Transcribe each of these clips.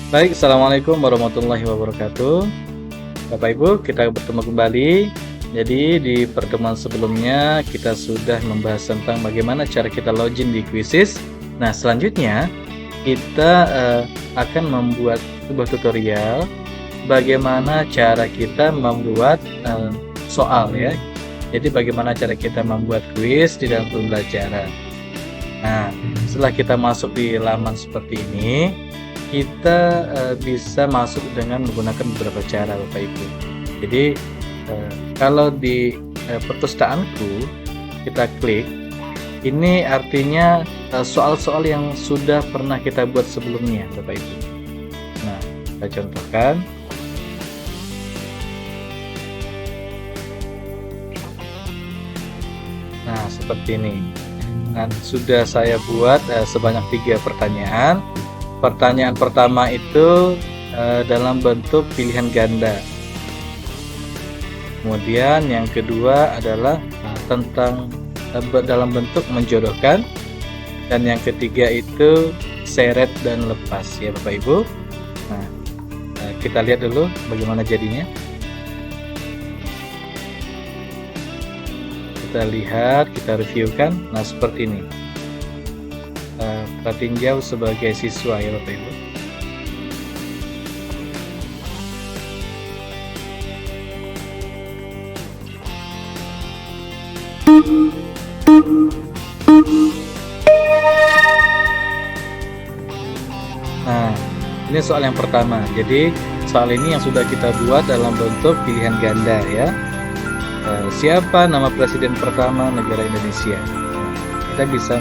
Baik, Assalamualaikum warahmatullahi wabarakatuh. Bapak Ibu, kita bertemu kembali. Jadi di pertemuan sebelumnya kita sudah membahas tentang bagaimana cara kita login di Quizizz. Nah, selanjutnya kita akan membuat sebuah tutorial bagaimana cara kita membuat soal ya. Jadi bagaimana cara kita membuat kuis di dalam pembelajaran. Nah, setelah kita masuk di laman seperti ini, kita bisa masuk dengan menggunakan beberapa cara Bapak Ibu. Jadi kalau di perpustakaanku kita klik, ini artinya soal-soal yang sudah pernah kita buat sebelumnya Bapak Ibu. Nah, kita contohkan. Nah, seperti ini. Nah, sudah saya buat sebanyak 3 pertanyaan. Pertanyaan pertama itu dalam bentuk pilihan ganda. Kemudian yang kedua adalah tentang dalam bentuk menjodohkan. Dan yang ketiga itu seret dan lepas ya Bapak Ibu. Nah, kita lihat dulu bagaimana jadinya. Kita lihat, kita reviewkan. Nah, seperti ini. Kita tinjau sebagai siswa ya Bapak Ibu. Nah, ini soal yang pertama. Jadi soal ini yang sudah kita buat dalam bentuk pilihan ganda ya. Siapa nama presiden pertama negara Indonesia? Kita bisa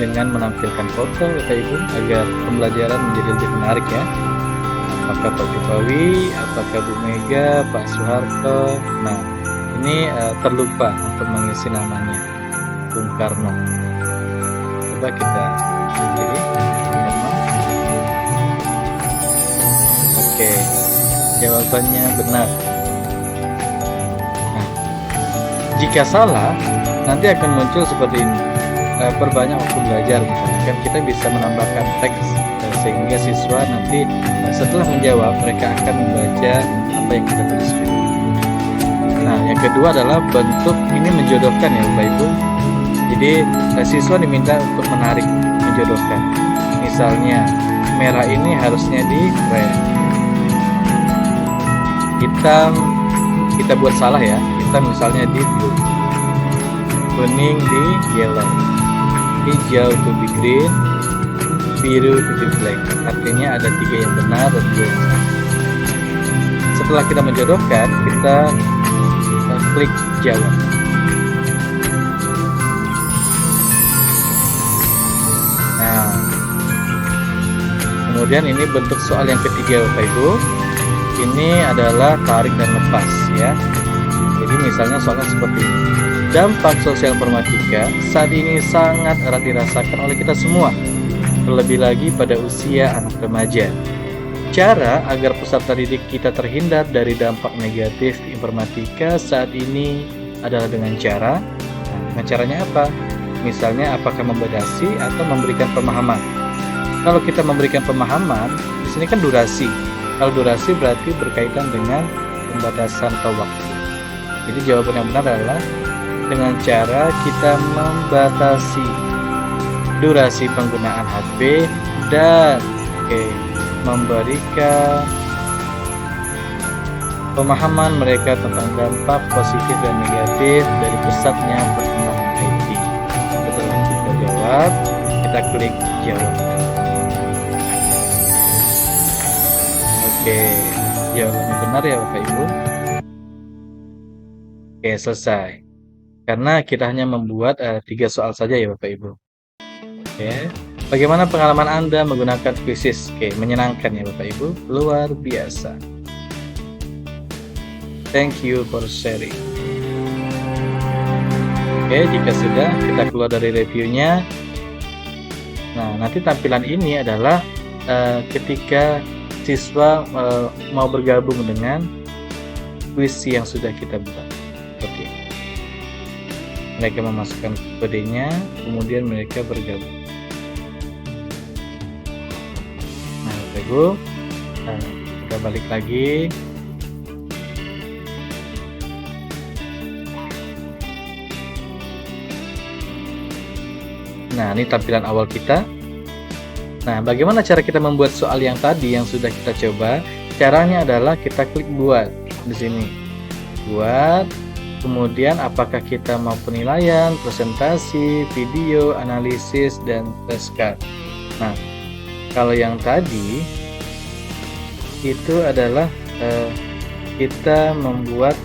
dengan menampilkan foto Bapak Ibu agar pembelajaran menjadi lebih menarik ya. Apakah Pak Jokowi, apakah Bu Mega, Pak Soeharto. Nah, ini terlupa untuk mengisi namanya, Bung Karno. Coba kita pilih Karno. Oke, jawabannya benar. Nah, jika salah, nanti akan muncul seperti ini. Perbanyak waktu belajar misalkan kita bisa menambahkan teks sehingga siswa nanti setelah menjawab mereka akan membaca apa yang kita tuliskan. Nah, yang kedua adalah bentuk ini menjodohkan ya Bapak Ibu. Jadi siswa diminta untuk menarik, menjodohkan. Misalnya merah ini harusnya di red, hitam kita buat salah ya, hitam misalnya di blue, kuning di yellow, hijau to be green, biru to be black. Artinya ada 3 yang benar dan 2 yang salah. Setelah kita menjodohkan, kita klik jawab. Nah, kemudian ini bentuk soal yang ketiga Bapak Ibu. Ini adalah tarik dan lepas ya. Jadi misalnya soalnya seperti ini. Dampak sosial informatika saat ini sangat erat dirasakan oleh kita semua, terlebih lagi pada usia anak remaja. Cara agar peserta didik kita terhindar dari dampak negatif informatika saat ini adalah dengan caranya apa? Misalnya apakah membatasi atau memberikan pemahaman. Kalau kita memberikan pemahaman, di sini kan durasi. Kalau durasi berarti berkaitan dengan pembatasan atau waktu. Jadi jawaban yang benar adalah dengan cara kita membatasi durasi penggunaan HP dan memberikan pemahaman mereka tentang dampak positif dan negatif dari pesatnya perkembangan IT. Setelah kita jawab, kita klik jawab. Oke, jawabannya benar ya Bapak Ibu. Oke, selesai. Karena kita hanya membuat 3 soal saja ya Bapak Ibu. Oke, bagaimana pengalaman Anda menggunakan Quizizz? Oke, menyenangkan ya Bapak Ibu, luar biasa. Thank you for sharing. Oke, jika sudah, kita keluar dari reviewnya. Nah, nanti tampilan ini adalah ketika siswa mau bergabung dengan kuis yang sudah kita buat. Seperti ini. Mereka memasukkan kodenya, kemudian mereka bergabung. Nah, Bapak Ibu, Ibu. Nah, kita balik lagi. Nah, ini tampilan awal kita. Nah, bagaimana cara kita membuat soal yang tadi yang sudah kita coba? Caranya adalah kita klik buat di sini. Buat, kemudian apakah kita mau penilaian, presentasi, video, analisis, dan flashcard. Nah, kalau yang tadi itu adalah kita membuat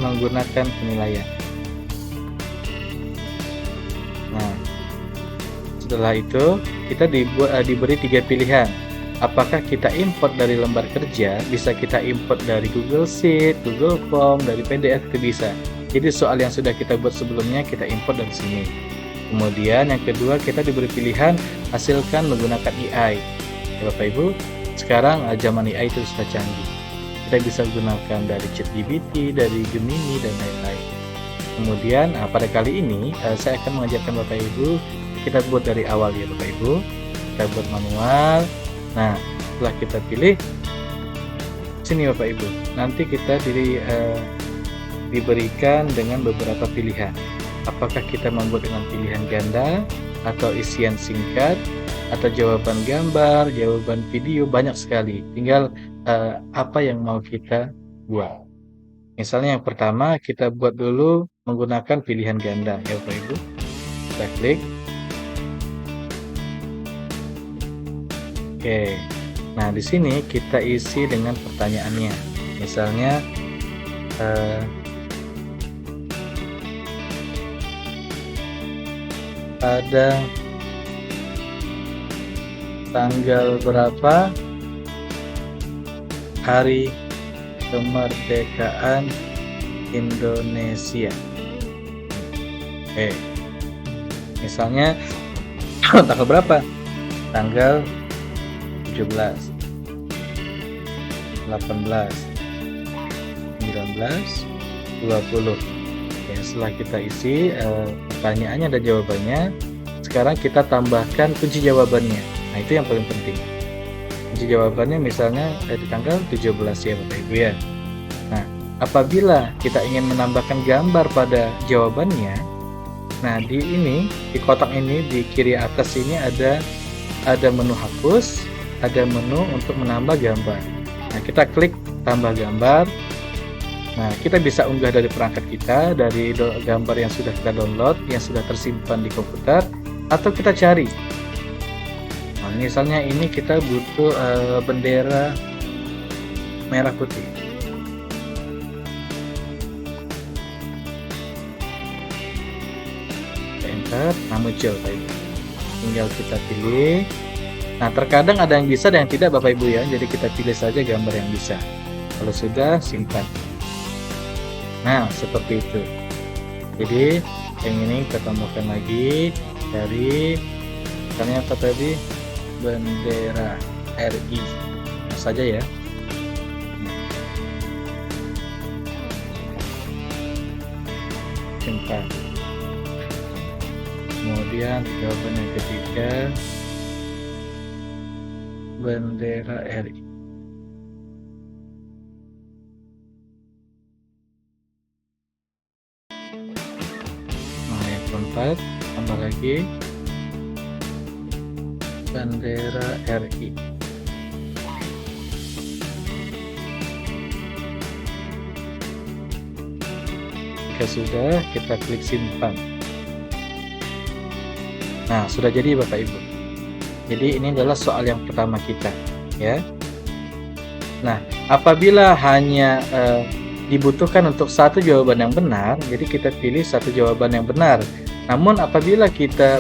menggunakan penilaian. Nah, setelah itu kita diberi 3 pilihan. Apakah kita import dari lembar kerja, bisa kita import dari Google Sheet, Google Form, dari PDF itu bisa. Jadi soal yang sudah kita buat sebelumnya kita import dari sini. Kemudian yang kedua kita diberi pilihan hasilkan menggunakan AI. Ya, Bapak Ibu, sekarang zaman AI itu sudah canggih. Kita bisa gunakan dari ChatGPT, dari Gemini dan lain-lain. Kemudian pada kali ini saya akan mengajarkan Bapak Ibu kita buat dari awal ya Bapak Ibu. Kita buat manual. Nah, setelah kita pilih sini Bapak Ibu, nanti kita diberikan dengan beberapa pilihan. Apakah kita membuat dengan pilihan ganda atau isian singkat atau jawaban gambar, jawaban video, banyak sekali. Tinggal apa yang mau kita buat. Misalnya yang pertama kita buat dulu menggunakan pilihan ganda ya Bapak Ibu. Kita klik. Oke. Nah, di sini kita isi dengan pertanyaannya. Misalnya pada tanggal berapa hari kemerdekaan Indonesia? Oke. Misalnya tanggal berapa? Tanggal 17, 18, 19, 20. Oke, setelah kita isi pertanyaannya dan jawabannya, sekarang kita tambahkan kunci jawabannya. Nah, itu yang paling penting. Kunci jawabannya misalnya di tanggal 17 ya Bapak Ibu ya. Nah, apabila kita ingin menambahkan gambar pada jawabannya, nah di kotak ini di kiri atas ini ada menu hapus, ada menu untuk menambah gambar. Nah, kita klik tambah gambar. Nah, kita bisa unggah dari perangkat kita, dari gambar yang sudah kita download, yang sudah tersimpan di komputer, atau kita cari. Nah, misalnya ini kita butuh bendera merah putih. Kita enter, nah muncul tadi. Tinggal kita pilih. Nah, terkadang ada yang bisa dan yang tidak Bapak Ibu ya. Jadi kita pilih saja gambar yang bisa. Kalau sudah, simpan. Nah, seperti itu. Jadi yang ini kita tambahkan lagi dari misalnya apa tadi, bendera RI saja ya. Simpan. Kemudian jawaban yang ketiga, bendera RI. Nah, yang keempat tambah lagi bendera RI. Jika sudah, kita klik simpan. Nah, sudah jadi Bapak Ibu. Jadi ini adalah soal yang pertama kita ya. Nah, apabila hanya dibutuhkan untuk satu jawaban yang benar, jadi kita pilih satu jawaban yang benar. Namun apabila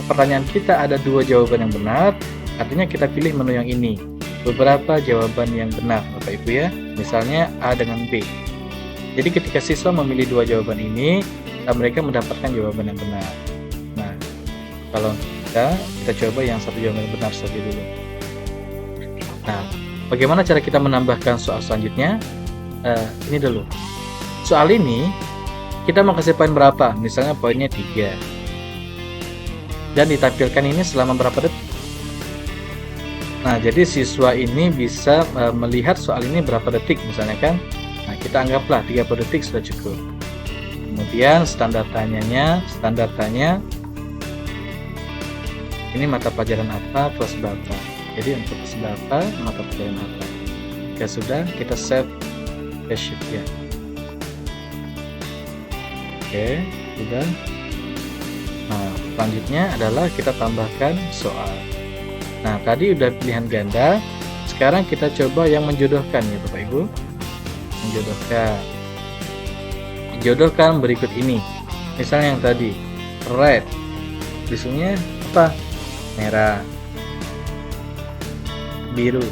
pertanyaan kita ada 2 jawaban yang benar, artinya kita pilih menu yang ini. Beberapa jawaban yang benar Bapak Ibu ya. Misalnya A dengan B. Jadi ketika siswa memilih 2 jawaban ini, mereka mendapatkan jawaban yang benar. Nah, kalau kita coba yang satu jawaban yang benar saja dulu. Nah, bagaimana cara kita menambahkan soal selanjutnya? Ini dulu. Soal ini kita mau kasih poin berapa? Misalnya poinnya 3. Dan ditampilkan ini selama berapa detik? Nah, jadi siswa ini bisa melihat soal ini berapa detik misalnya kan. Nah, kita anggaplah 30 detik sudah cukup. Kemudian standar tanya ini mata pelajaran apa, kelas berapa. Jadi untuk kelas berapa, mata pelajaran apa. Jika sudah, kita save question ya. Oke, sudah. Nah, selanjutnya adalah kita tambahkan soal. Nah, tadi udah pilihan ganda. Sekarang kita coba yang menjodohkan ya Bapak Ibu. Menjodohkan berikut ini. Misalnya yang tadi, red. Tulisannya apa? Merah. Biru,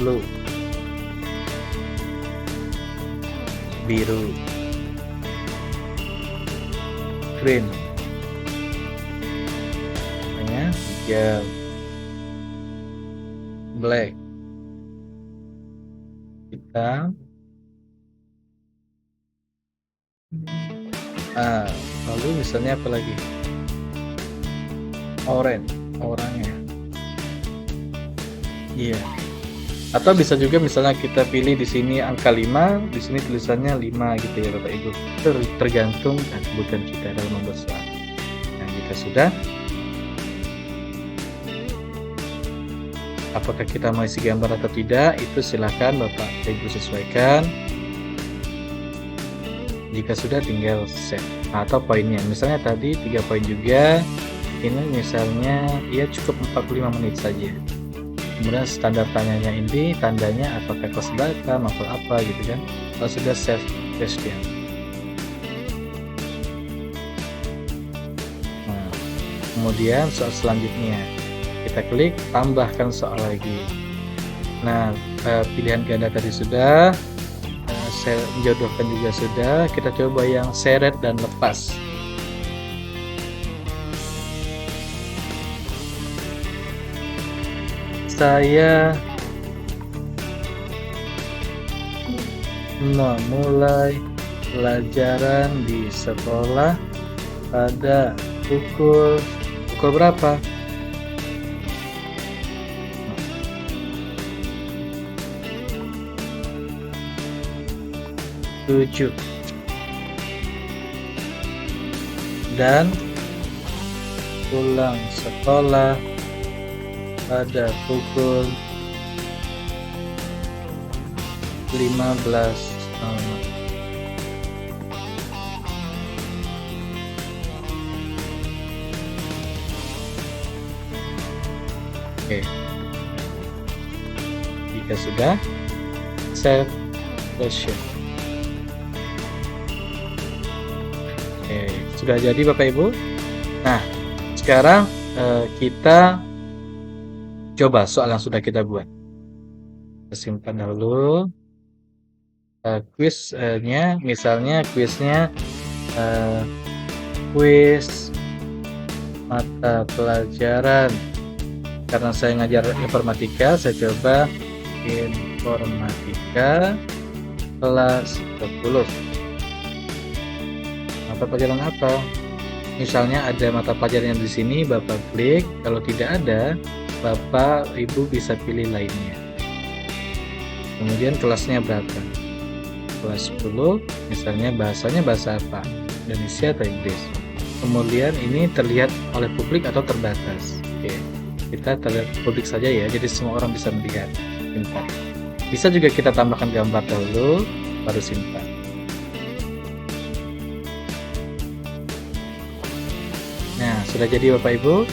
blue. Biru. Green. Hijau. Black. Hitam. Lalu misalnya apa lagi? Orange, orangnya. Iya. Atau bisa juga misalnya kita pilih di sini angka 5, di sini tulisannya 5 gitu ya Bapak Ibu. Itu tergantung kebutuhan kita dalam membuat soal. Nah, jika sudah, apakah kita mau isi gambar atau tidak, itu silahkan Bapak Ibu sesuaikan. Jika sudah, tinggal save atau poinnya. Misalnya tadi 3 poin juga. Ini misalnya ya cukup 45 menit saja. Kemudian standar tanyanya ini tandanya apakah kelas berapa, mapel apa gitu kan. Kalau sudah save question. Nah, kemudian soal selanjutnya kita klik tambahkan soal lagi. Nah, pilihan ganda tadi sudah, menjodohkan juga sudah. Kita coba yang seret dan lepas. Saya memulai pelajaran di sekolah pada pukul berapa? Tujuh. Dan pulang sekolah pada pukul 15.00. Oke. Jika sudah, save question. Oke, sudah jadi Bapak Ibu. Nah, sekarang kita coba soal yang sudah kita buat. Kita simpan dahulu. Kuisnya, misalnya kuisnya kuis mata pelajaran. Karena saya ngajar informatika, saya coba informatika kelas 10. Mata pelajaran apa? Misalnya ada mata pelajaran di sini, Bapak klik. Kalau tidak ada, Bapak Ibu bisa pilih lainnya. Kemudian kelasnya berapa? Kelas 10, misalnya bahasanya bahasa apa? Indonesia atau Inggris? Kemudian ini terlihat oleh publik atau terbatas? Oke, kita terlihat publik saja ya, jadi semua orang bisa melihat. Simpan. Bisa juga kita tambahkan gambar dahulu, baru simpan. Nah, sudah jadi Bapak Ibu.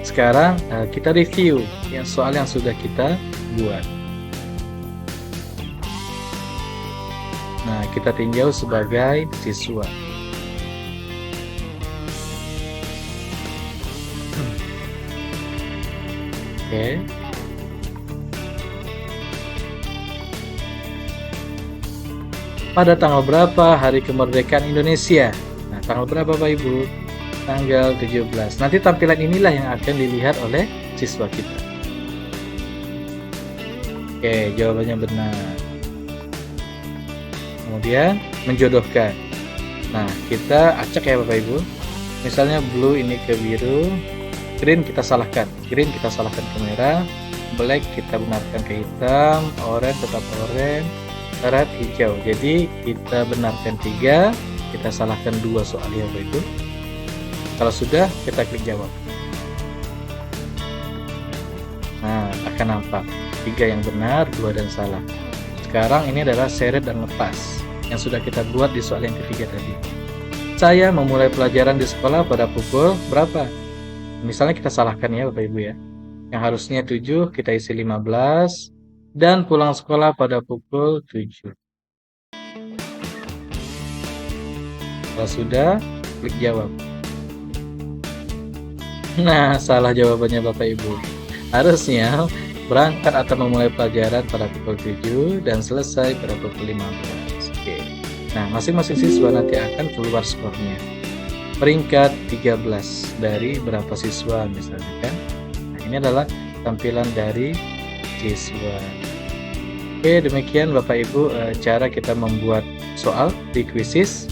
Sekarang kita review yang soal yang sudah kita buat. Nah, kita tinjau sebagai siswa. Oke. Pada tanggal berapa hari kemerdekaan Indonesia? Nah, tanggal berapa Bapak Ibu? Tanggal 17. Nanti tampilan inilah yang akan dilihat oleh siswa kita. Oke, jawabannya benar. Kemudian menjodohkan. Nah, kita acak ya Bapak Ibu. Misalnya blue ini ke biru, green kita salahkan. Green kita salahkan ke merah, black kita benarkan ke hitam, orange tetap orange, red hijau. Jadi kita benarkan 3, kita salahkan 2 soalnya Bapak Ibu. Kalau sudah, kita klik jawab. Nah, akan nampak 3 yang benar, 2 dan salah. Sekarang ini adalah seret dan lepas yang sudah kita buat di soal yang ketiga tadi. Saya memulai pelajaran di sekolah pada pukul berapa? Misalnya kita salahkan ya Bapak Ibu ya. Yang harusnya 7, kita isi 15, dan pulang sekolah pada pukul 7. Kalau sudah, klik jawab. Nah, salah jawabannya Bapak Ibu. Harusnya berangkat atau memulai pelajaran pada pukul 7 dan selesai pada pukul 15. Oke. Nah, masing-masing siswa nanti akan keluar skornya. Peringkat 13 dari berapa siswa misalnya kan. Nah, ini adalah tampilan dari siswa. Oke, demikian Bapak Ibu cara kita membuat soal di Quizizz.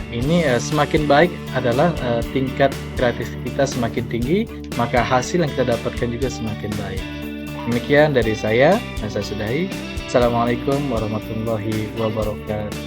Ini semakin baik adalah tingkat kreativitas kita semakin tinggi, maka hasil yang kita dapatkan juga semakin baik. Demikian dari saya sudahi. Assalamualaikum warahmatullahi wabarakatuh.